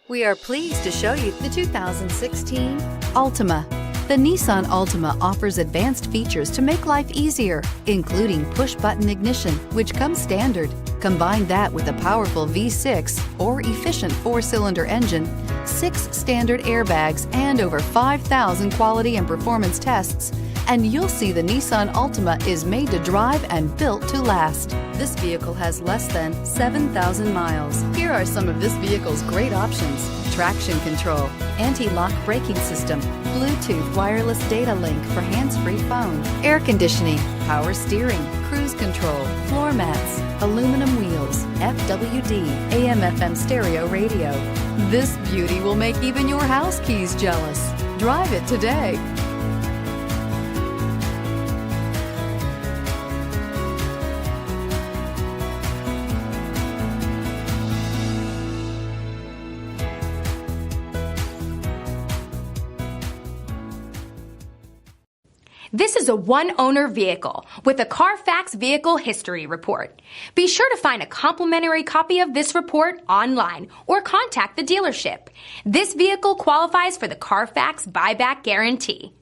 We are pleased to show you the 2016 Altima. The Nissan Altima offers advanced features to make life easier, including push-button ignition, which comes standard. Combine that with a powerful V6 or efficient 4-cylinder engine, 6 standard airbags, and over 5,000 quality and performance tests, and you'll see the Nissan Altima is made to drive and built to last. This vehicle has less than 7,000 miles. Here are some of this vehicle's great options: traction control, anti-lock braking system, Bluetooth wireless data link for hands-free phone, air conditioning, power steering, cruise control, floor mats, aluminum wheels, FWD, AM/FM stereo radio. This beauty will make even your house keys jealous. Drive it today. This is a one-owner vehicle with a CARFAX Vehicle History Report. Be sure to find a complimentary copy of this report online or contact the dealership. This vehicle qualifies for the CARFAX buyback guarantee.